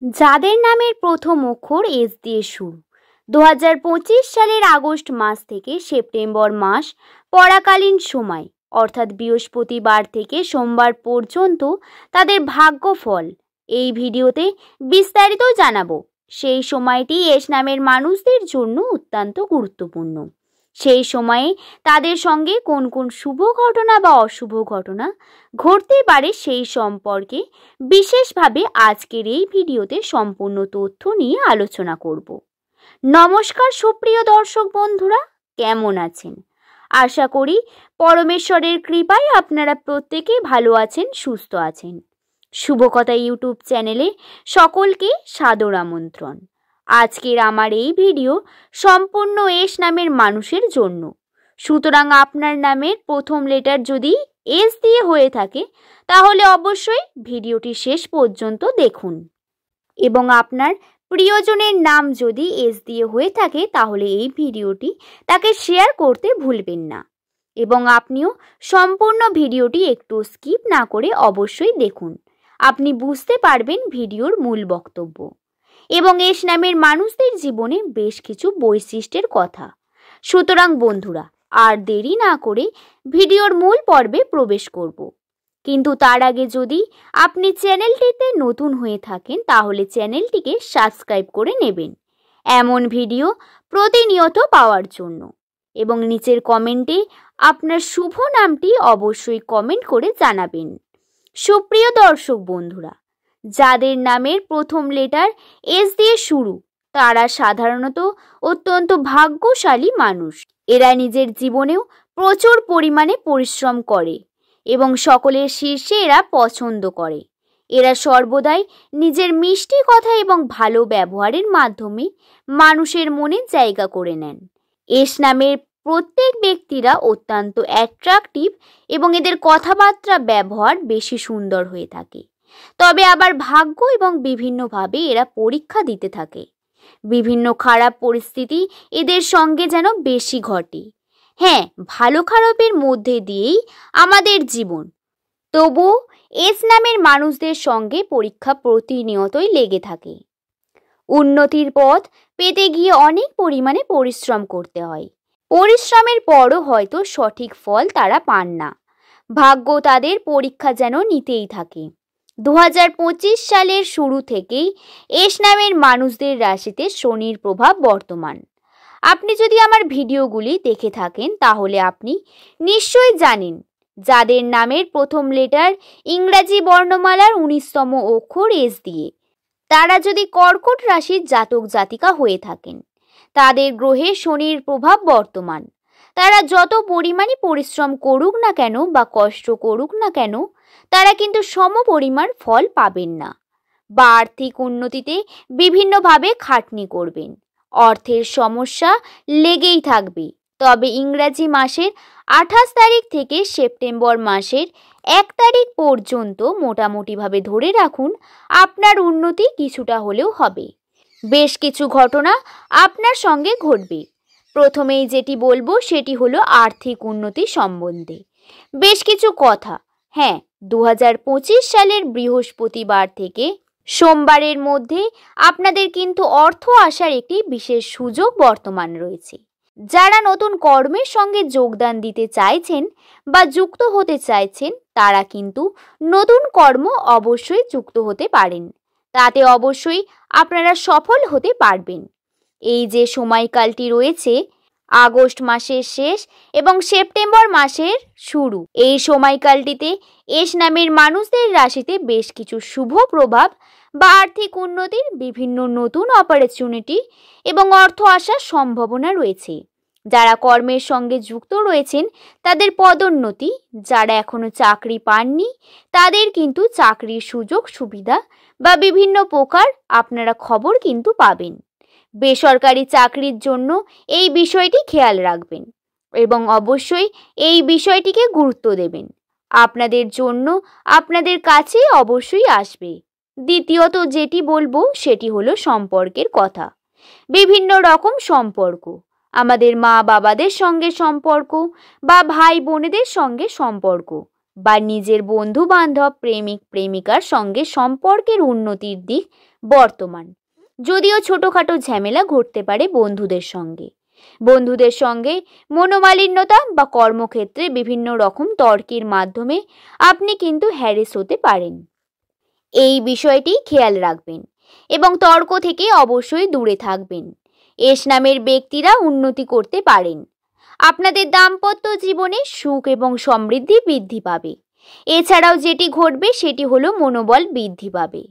যাদের নামের প্রথম অক্ষর এস দিয়ে শুরু 2025 সালের আগস্ট মাস থেকে সেপ্টেম্বর মাস পড়াকালীন সময় অর্থাৎ বৃহস্পতিবার থেকে সোমবার পর্যন্ত তাদের ভাগ্যফল এই ভিডিওতে বিস্তারিত জানাবো। সেই সময়টি এস নামের মানুষদের জন্য অত্যন্ত গুরুত্বপূর্ণ। সেই সময়ে তাদের সঙ্গে কোন কোন শুভ ঘটনা বা অশুভ ঘটনা ঘটতে পারে সেই সম্পর্কে বিশেষভাবে আজকের এই ভিডিওতে সম্পূর্ণ তথ্য নিয়ে আলোচনা করব। নমস্কার সুপ্রিয় দর্শক বন্ধুরা, কেমন আছেন? আশা করি পরমেশ্বরের কৃপায় আপনারা প্রত্যেকে ভালো আছেন, সুস্থ আছেন। শুভকথা ইউটিউব চ্যানেলে সকলকে সাদর আমন্ত্রণ। আজকের আমার এই ভিডিও সম্পূর্ণ এস নামের মানুষের জন্য। সুতরাং আপনার নামের প্রথম লেটার যদি এস দিয়ে হয়ে থাকে তাহলে অবশ্যই ভিডিওটি শেষ পর্যন্ত দেখুন, এবং আপনার প্রিয়জনের নাম যদি এস দিয়ে হয়ে থাকে তাহলে এই ভিডিওটি তাকে শেয়ার করতে ভুলবেন না, এবং আপনিও সম্পূর্ণ ভিডিওটি একটু স্কিপ না করে অবশ্যই দেখুন। আপনি বুঝতে পারবেন ভিডিওর মূল বক্তব্য এবং এস নামের মানুষদের জীবনে বেশ কিছু বৈশিষ্ট্যের কথা। সুতরাং বন্ধুরা, আর দেরি না করে ভিডিওর মূল পর্বে প্রবেশ করব। কিন্তু তার আগে যদি আপনি চ্যানেলটিতে নতুন হয়ে থাকেন তাহলে চ্যানেলটিকে সাবস্ক্রাইব করে নেবেন এমন ভিডিও প্রতিনিয়ত পাওয়ার জন্য, এবং নিচের কমেন্টে আপনার শুভ নামটি অবশ্যই কমেন্ট করে জানাবেন। সুপ্রিয় দর্শক বন্ধুরা, যাদের নামের প্রথম লেটার এস দিয়ে শুরু তারা সাধারণত অত্যন্ত ভাগ্যশালী মানুষ। এরা নিজের জীবনেও প্রচুর পরিমাণে পরিশ্রম করে এবং সকলের শীর্ষে এরা পছন্দ করে। এরা সর্বদাই নিজের মিষ্টি কথা এবং ভালো ব্যবহারের মাধ্যমে মানুষের মনে জায়গা করে নেন। এস নামের প্রত্যেক ব্যক্তিরা অত্যন্ত অ্যাট্রাকটিভ এবং এদের কথাবার্তা ব্যবহার বেশি সুন্দর হয়ে থাকে। তবে আবার ভাগ্য এবং বিভিন্নভাবে এরা পরীক্ষা দিতে থাকে। বিভিন্ন খারাপ পরিস্থিতি এদের সঙ্গে যেন বেশি ঘটে। হ্যাঁ, ভালো খারাপের মধ্যে দিয়েই আমাদের জীবন। তবু এস নামের মানুষদের সঙ্গে পরীক্ষা প্রতিনিয়তই লেগে থাকে। উন্নতির পথ পেতে গিয়ে অনেক পরিমাণে পরিশ্রম করতে হয়। পরিশ্রমের পরও হয়তো সঠিক ফল তারা পান না। ভাগ্য তাদের পরীক্ষা যেন নিতেই থাকে। 2025 সালের শুরু থেকেই এস নামের মানুষদের রাশিতে শনির প্রভাব বর্তমান। আপনি যদি আমার ভিডিওগুলি দেখে থাকেন তাহলে আপনি নিশ্চয়ই জানেন যাদের নামের প্রথম লেটার ইংরাজি বর্ণমালার 19তম অক্ষর এস দিয়ে, তারা যদি কর্কট রাশির জাতক জাতিকা হয়ে থাকেন, তাদের গ্রহে শনির প্রভাব বর্তমান। তারা যত পরিমাণে পরিশ্রম করুক না কেন বা কষ্ট করুক না কেন, তারা কিন্তু সম পরিমাণ ফল পাবেন না, বা আর্থিক উন্নতিতে বিভিন্নভাবে খাটনি করবেন। অর্থের সমস্যা লেগেই থাকবে। তবে ইংরাজি মাসের 28 তারিখ থেকে সেপ্টেম্বর মাসের 1 তারিখ পর্যন্ত মোটামুটিভাবে ধরে রাখুন আপনার উন্নতি কিছুটা হলেও হবে। বেশ কিছু ঘটনা আপনার সঙ্গে ঘটবে। প্রথমেই যেটি বলবো সেটি হলো আর্থিক উন্নতি সম্বন্ধে বেশ কিছু কথা। হ্যাঁ, 2025 সালের বৃহস্পতিবার থেকে সোমবারের মধ্যে আপনাদের কিন্তু অর্থ আসার একটি বিশেষ সুযোগ বর্তমান রয়েছে। যারা নতুন কর্মের সঙ্গে যোগদান দিতে চাইছেন বা যুক্ত হতে চাইছেন তারা কিন্তু নতুন কর্ম অবশ্যই যুক্ত হতে পারেন। তাতে অবশ্যই আপনারা সফল হতে পারবেন। এই যে সময়কালটি রয়েছে আগস্ট মাসের শেষ এবং সেপ্টেম্বর মাসের শুরু, এই সময়কালটিতে এস নামের মানুষদের রাশিতে বেশ কিছু শুভ প্রভাব বা আর্থিক উন্নতির বিভিন্ন নতুন অপরচুনিটি এবং অর্থ আসার সম্ভাবনা রয়েছে। যারা কর্মের সঙ্গে যুক্ত রয়েছেন তাদের পদোন্নতি, যারা এখনো চাকরি পাননি তাদের কিন্তু চাকরির সুযোগ সুবিধা বা বিভিন্ন প্রকার আপনারা খবর কিন্তু পাবেন। বেসরকারি চাকরির জন্য এই বিষয়টি খেয়াল রাখবেন এবং অবশ্যই এই বিষয়টিকে গুরুত্ব দেবেন। আপনাদের জন্য আপনাদের কাছে অবশ্যই আসবে। দ্বিতীয়ত যেটি বলবো সেটি হলো সম্পর্কের কথা। বিভিন্ন রকম সম্পর্ক, আমাদের মা বাবাদের সঙ্গে সম্পর্ক বা ভাই বোনেদের সঙ্গে সম্পর্ক বা নিজের বন্ধু বান্ধব প্রেমিক প্রেমিকার সঙ্গে সম্পর্কের উন্নতির দিক বর্তমান, যদিও ছোটখাটো ঝামেলা ঘটতে পারে বন্ধুদের সঙ্গে মনোমালিন্যতা বা কর্মক্ষেত্রে বিভিন্ন রকম তর্কের মাধ্যমে আপনি কিন্তু হ্যারেস হতে পারেন। এই বিষয়টি খেয়াল রাখবেন এবং তর্ক থেকে অবশ্যই দূরে থাকবেন। এস নামের ব্যক্তিরা উন্নতি করতে পারেন। আপনাদের দাম্পত্য জীবনে সুখ এবং সমৃদ্ধি বৃদ্ধি পাবে। এছাড়াও যেটি ঘটবে সেটি হলো মনোবল বৃদ্ধি পাবে।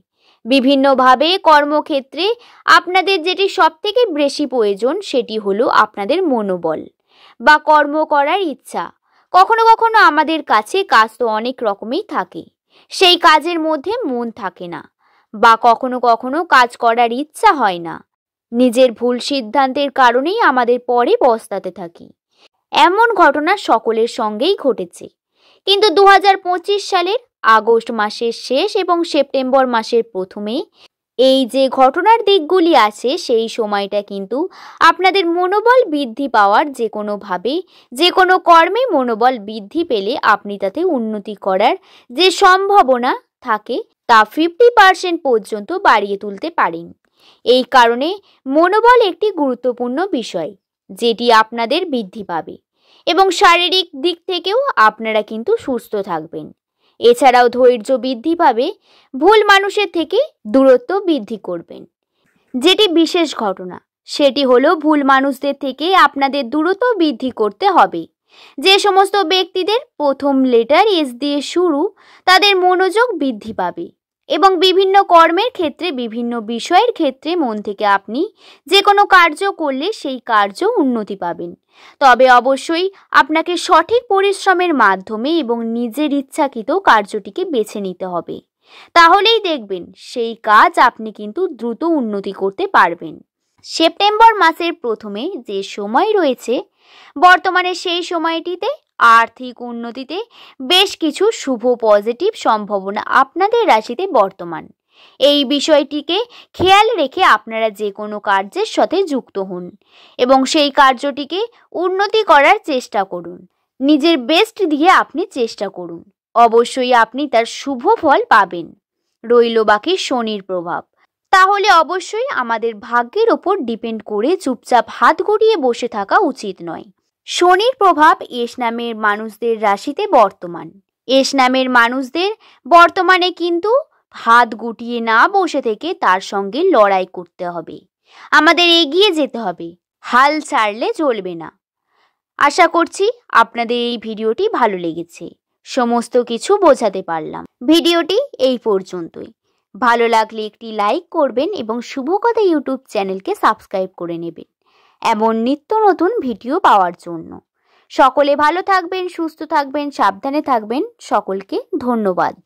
বিভিন্নভাবে কর্মক্ষেত্রে আপনাদের যেটি সবথেকে বেশি প্রয়োজন সেটি হলো আপনাদের মনোবল বা কর্ম করার ইচ্ছা। কখনো কখনো আমাদের কাছে কাজ তো অনেক রকমই থাকে, সেই কাজের মধ্যে মন থাকে না বা কখনো কখনো কাজ করার ইচ্ছা হয় না। নিজের ভুল সিদ্ধান্তের কারণেই আমাদের পরে পস্তাতে থাকি। এমন ঘটনা সকলের সঙ্গেই ঘটেছে। কিন্তু 2025 সালের আগস্ট মাসের শেষ এবং সেপ্টেম্বর মাসের প্রথমে এই যে ঘটনার দিকগুলি আছে সেই সময়টা কিন্তু আপনাদের মনোবল বৃদ্ধি পাওয়ার যে কোনো কর্মে মনোবল বৃদ্ধি পেলে আপনি তাতে উন্নতি করার যে সম্ভাবনা থাকে তা 50% পর্যন্ত বাড়িয়ে তুলতে পারেন। এই কারণে মনোবল একটি গুরুত্বপূর্ণ বিষয় যেটি আপনাদের বৃদ্ধি পাবে এবং শারীরিক দিক থেকেও আপনারা কিন্তু সুস্থ থাকবেন। এছাড়াও ধৈর্য বৃদ্ধি পাবে, ভুল মানুষের থেকে দূরত্ব বৃদ্ধি করবেন। যেটি বিশেষ ঘটনা সেটি হলো ভুল মানুষদের থেকে আপনাদের দূরত্ব বৃদ্ধি করতে হবে। যে সমস্ত ব্যক্তিদের প্রথম লেটার এস দিয়ে শুরু তাদের মনোযোগ বৃদ্ধি পাবে এবং বিভিন্ন কর্মের ক্ষেত্রে বিভিন্ন বিষয়ের ক্ষেত্রে মন থেকে আপনি যে কোনো কার্য করলে সেই কার্য উন্নতি পাবেন। তবে অবশ্যই আপনাকে সঠিক পরিশ্রমের মাধ্যমে এবং নিজের ইচ্ছাকৃত কার্যটিকে বেছে নিতে হবে। তাহলেই দেখবেন সেই কাজ আপনি কিন্তু দ্রুত উন্নতি করতে পারবেন। সেপ্টেম্বর মাসের প্রথমে যে সময় রয়েছে বর্তমানে সেই সময়টিতে আর্থিক উন্নতিতে বেশ কিছু শুভ পজিটিভ সম্ভাবনা আপনাদের রাশিতে বর্তমান। এই বিষয়টিকে খেয়াল রেখে আপনারা যে কোনো কার্যের সাথে যুক্ত হন এবং সেই কার্যটিকে উন্নতি করার চেষ্টা করুন। নিজের বেস্ট দিয়ে আপনি চেষ্টা করুন, অবশ্যই আপনি তার শুভ ফল পাবেন। রইল বাকি শনির প্রভাব। তাহলে অবশ্যই আমাদের ভাগ্যের ওপর ডিপেন্ড করে চুপচাপ হাত গুটিয়ে বসে থাকা উচিত নয়। শনির প্রভাব এস নামের মানুষদের রাশিতে বর্তমান। এস নামের মানুষদের বর্তমানে কিন্তু হাত গুটিয়ে না বসে থেকে তার সঙ্গে লড়াই করতে হবে। আমাদের এগিয়ে যেতে হবে, হাল ছাড়লে চলবে না। আশা করছি আপনাদের এই ভিডিওটি ভালো লেগেছে, সমস্ত কিছু বোঝাতে পারলাম। ভিডিওটি এই পর্যন্তই। ভালো লাগলে একটি লাইক করবেন এবং শুভকথা ইউটিউব চ্যানেলকে সাবস্ক্রাইব করে নেবেন এমন নিত্য নতুন ভিডিও পাওয়ার জন্য। সকলে ভালো থাকবেন, সুস্থ থাকবেন, সাবধানে থাকবেন। সকলকে ধন্যবাদ।